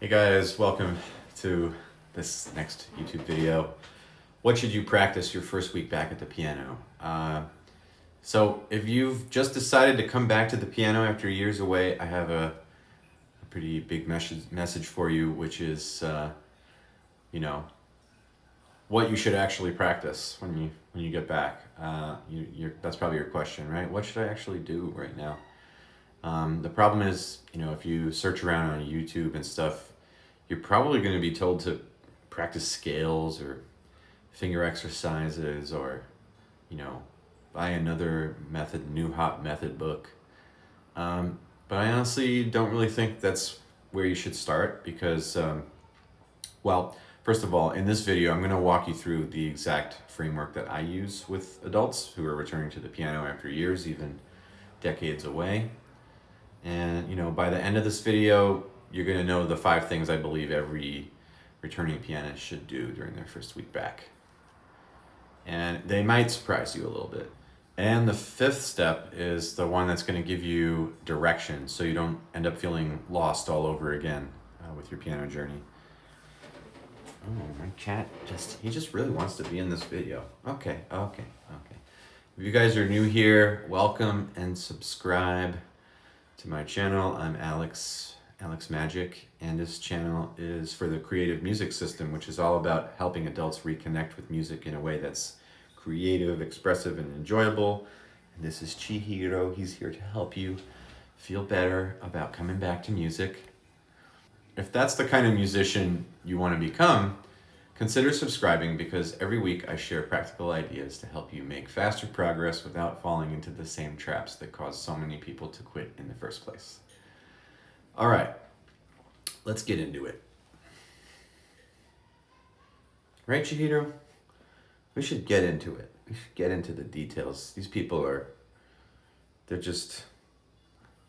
Hey guys, welcome to this next YouTube video. What should you practice your first week back at the piano? So if you've just decided to come back to the piano after years away, I have a pretty big message for you, which is, what you should actually practice when you get back. That's probably your question, right? What should I actually do right now? The problem is, if you search around on YouTube and stuff, you're probably going to be told to practice scales or finger exercises or, buy another new hop method book. But I honestly don't really think that's where you should start because, first of all, in this video, I'm going to walk you through the exact framework that I use with adults who are returning to the piano after years, even decades away. And, by the end of this video, you're going to know the 5 things I believe every returning pianist should do during their first week back. And they might surprise you a little bit. And the 5th step is the one that's going to give you direction so you don't end up feeling lost all over again with your piano journey. Oh, my cat he just really wants to be in this video. Okay. If you guys are new here, welcome and subscribe to my channel. I'm Alex Magic, and this channel is for the creative music system, which is all about helping adults reconnect with music in a way that's creative, expressive, and enjoyable. And this is Chihiro. He's here to help you feel better about coming back to music. If that's the kind of musician you want to become, consider subscribing because every week I share practical ideas to help you make faster progress without falling into the same traps that cause so many people to quit in the first place. All right, let's get into it. Right, Chihiro? We should get into it. We should get into the details. These people they're just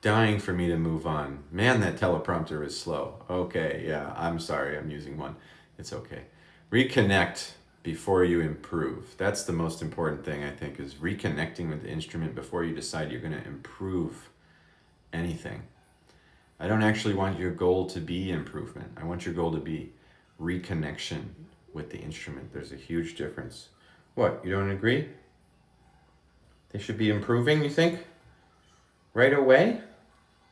dying for me to move on. Man, that teleprompter is slow. Okay, yeah, I'm sorry, I'm using one. It's okay. Reconnect before you improve. That's the most important thing, I think, is reconnecting with the instrument before you decide you're going to improve anything. I don't actually want your goal to be improvement. I want your goal to be reconnection with the instrument. There's a huge difference. What, you don't agree? They should be improving, you think? Right away?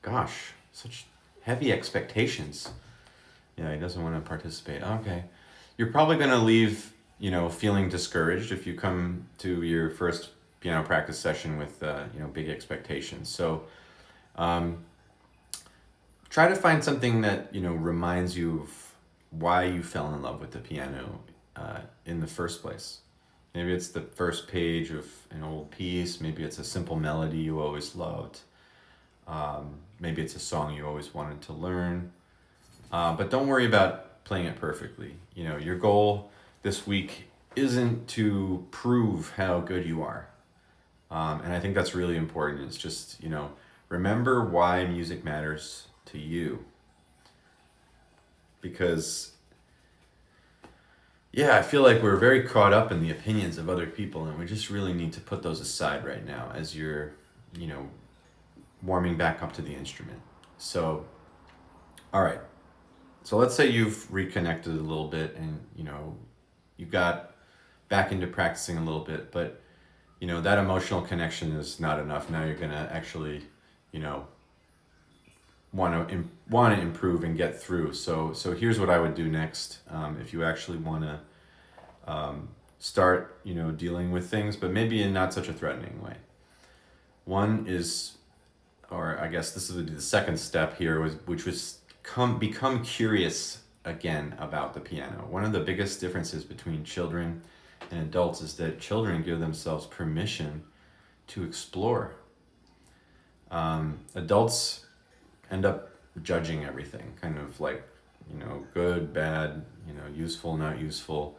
Gosh, such heavy expectations. Yeah, he doesn't want to participate. Okay. You're probably going to leave, feeling discouraged if you come to your first piano practice session with, big expectations. So, try to find something that, reminds you of why you fell in love with the piano in the first place. Maybe it's the first page of an old piece. Maybe it's a simple melody you always loved. Maybe it's a song you always wanted to learn. But don't worry about playing it perfectly. Your goal this week isn't to prove how good you are. And I think that's really important. It's just, remember why music matters to you. Because, I feel like we're very caught up in the opinions of other people, and we just really need to put those aside right now as you're, warming back up to the instrument. So, all right. So let's say you've reconnected a little bit and, you got back into practicing a little bit, but, that emotional connection is not enough. Now you're going to actually, want to improve and get through. So here's what I would do next. If you actually want to start, dealing with things, but maybe in not such a threatening way. One is, or I guess this is the second step here, which was become curious again about the piano. One of the biggest differences between children and adults is that children give themselves permission to explore. Adults end up judging everything, kind of like, good, bad, useful, not useful.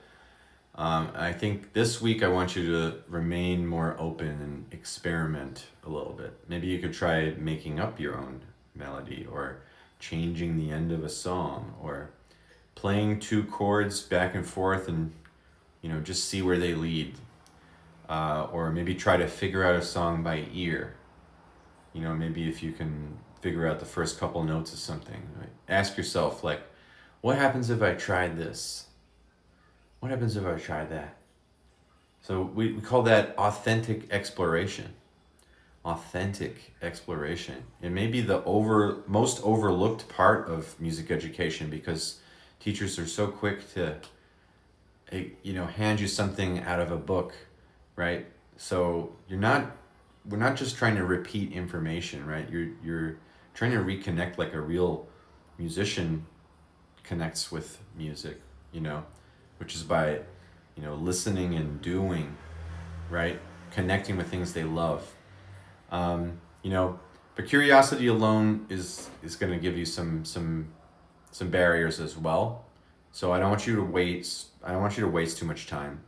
I think this week I want you to remain more open and experiment a little bit. Maybe you could try making up your own melody or changing the end of a song or playing 2 chords back and forth and, just see where they lead. Or maybe try to figure out a song by ear. Maybe if you can figure out the first couple notes of something, right? Ask yourself, like, What happens if I tried this? What happens if I tried that? So we call that authentic exploration. Authentic exploration. It may be the most overlooked part of music education because teachers are so quick to hand you something out of a book, right? So we're not just trying to repeat information, right? You're trying to reconnect like a real musician connects with music, you know, which is by, listening and doing, right? Connecting with things they love. Um, you know, but curiosity alone is going to give you some barriers as well. So I don't want you to waste. I don't want you to waste too much time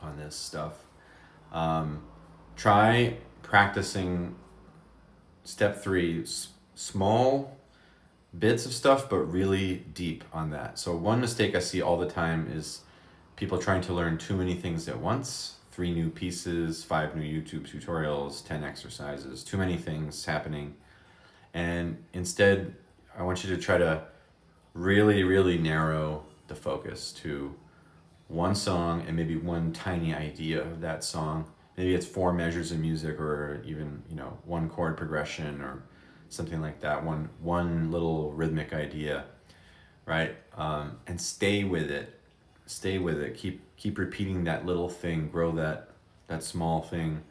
on this stuff. Um, Try practicing step three, small bits of stuff, but really deep on that. So one mistake I see all the time is people trying to learn too many things at once. 3 new pieces, 5 new YouTube tutorials, 10 exercises, too many things happening. And instead, I want you to try to really, really narrow the focus to one song and maybe one tiny idea of that song. Maybe it's 4 measures of music, or even, one chord progression or something like that. One little rhythmic idea, right? And stay with it. Stay with it. Keep repeating that little thing. Grow that small thing.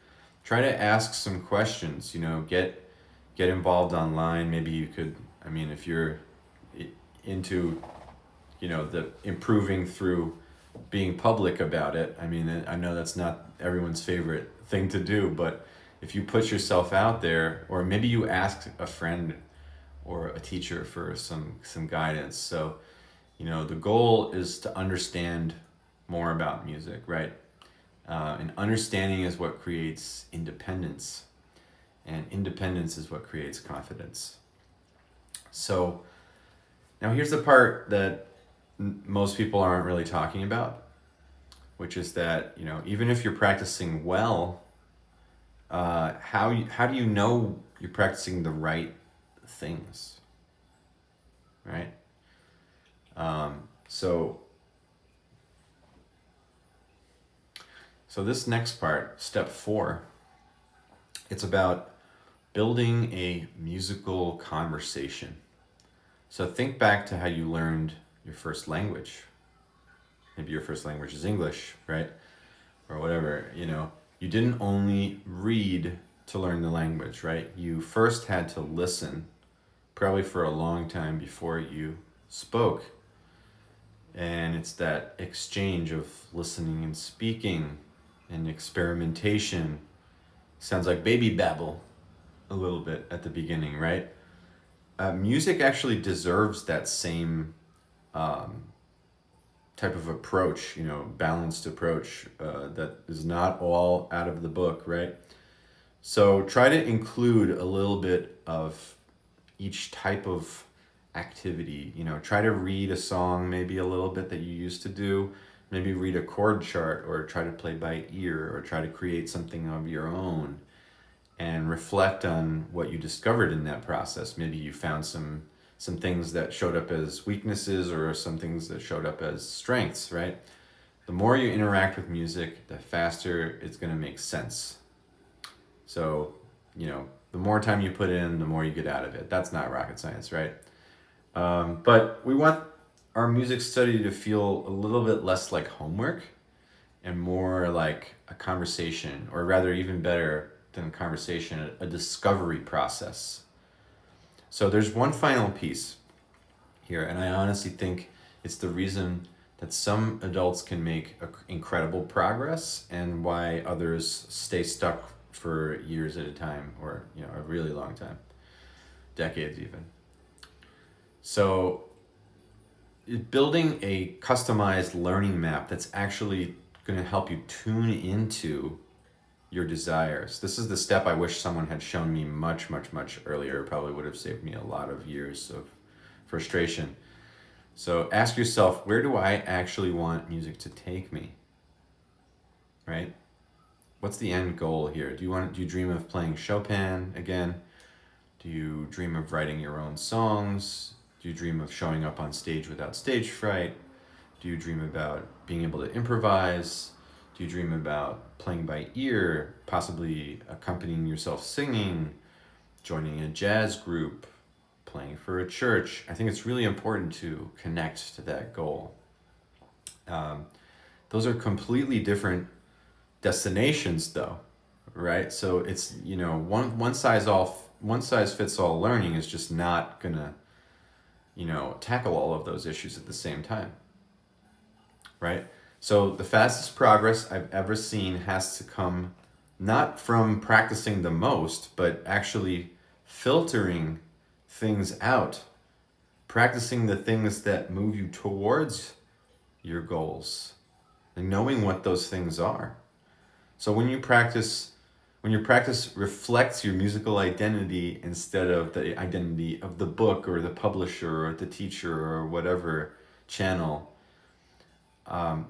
Try to ask some questions. Get involved online. Maybe you could. I mean, if you're into the improving through being public about it. I mean, I know that's not everyone's favorite thing to do, but if you put yourself out there, or maybe you ask a friend or a teacher for some guidance. So, the goal is to understand more about music, right? And understanding is what creates independence, and independence is what creates confidence. So, now here's the part that most people aren't really talking about, which is that even if you're practicing well, how do you know you're practicing the right things, right? So this next part, step 4, it's about building a musical conversation. So think back to how you learned your first language. Maybe your first language is English, right? Or whatever, you didn't only read to learn the language, right? You first had to listen, probably for a long time before you spoke. And it's that exchange of listening and speaking and experimentation. Sounds like baby babble a little bit at the beginning, right? Music actually deserves that same um, type of approach, balanced approach that is not all out of the book, right? So try to include a little bit of each type of activity. Try to read a song maybe a little bit that you used to do. Maybe read a chord chart, or try to play by ear, or try to create something of your own, and reflect on what you discovered in that process. Maybe you found some things that showed up as weaknesses, or some things that showed up as strengths, right? The more you interact with music, the faster it's going to make sense. So, the more time you put in, the more you get out of it. That's not rocket science, right? But we want our music study to feel a little bit less like homework and more like a conversation, or rather, even better than a conversation, a discovery process. So there's one final piece here, and I honestly think it's the reason that some adults can make incredible progress, and why others stay stuck for years at a time, or a really long time, decades even. So building a customized learning map that's actually going to help you tune into your desires. This is the step I wish someone had shown me much, much, much earlier. It probably would have saved me a lot of years of frustration. So ask yourself, where do I actually want music to take me? Right? What's the end goal here? Do you dream of playing Chopin again? Do you dream of writing your own songs? Do Do you dream of showing up on stage without stage fright? Do you dream about being able to improvise? Do you dream about playing by ear, possibly accompanying yourself singing, joining a jazz group, playing for a church? I think it's really important to connect to that goal. Those are completely different destinations, though, right? So it's, one size fits all learning is just not gonna, tackle all of those issues at the same time, right? So the fastest progress I've ever seen has to come not from practicing the most, but actually filtering things out, practicing the things that move you towards your goals, and knowing what those things are. So when your practice reflects your musical identity instead of the identity of the book or the publisher or the teacher or whatever channel,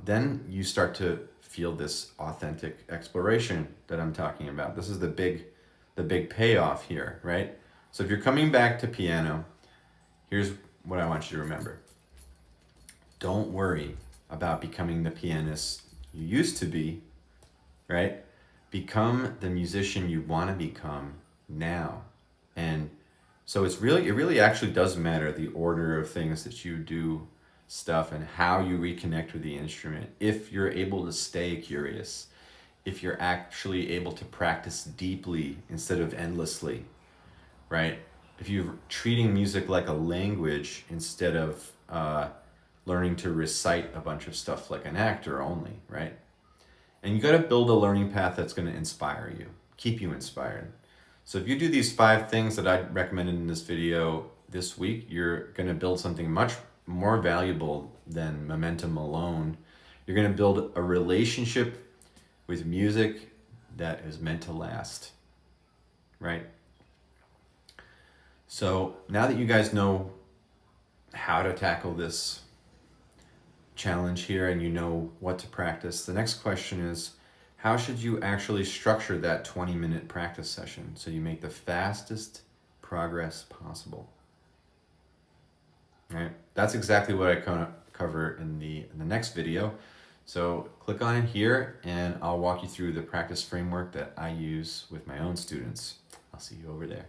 then you start to feel this authentic exploration that I'm talking about. This is the big payoff here, right? So if you're coming back to piano, here's what I want you to remember. Don't worry about becoming the pianist you used to be, right? Become the musician you want to become now. And so it really actually does matter the order of things that you do stuff and how you reconnect with the instrument. If you're able to stay curious, if you're actually able to practice deeply instead of endlessly, right? If you're treating music like a language instead of learning to recite a bunch of stuff like an actor only, right? And you got to build a learning path that's going to inspire you, keep you inspired. So if you do these 5 things that I recommended in this video this week, you're going to build something much more valuable than momentum alone. You're going to build a relationship with music that is meant to last, right? So now that you guys know how to tackle this challenge here and you know what to practice, the next question is, how should you actually structure that 20-minute practice session so you make the fastest progress possible? All right, that's exactly what I cover in the next video. So click on it here and I'll walk you through the practice framework that I use with my own students. I'll see you over there.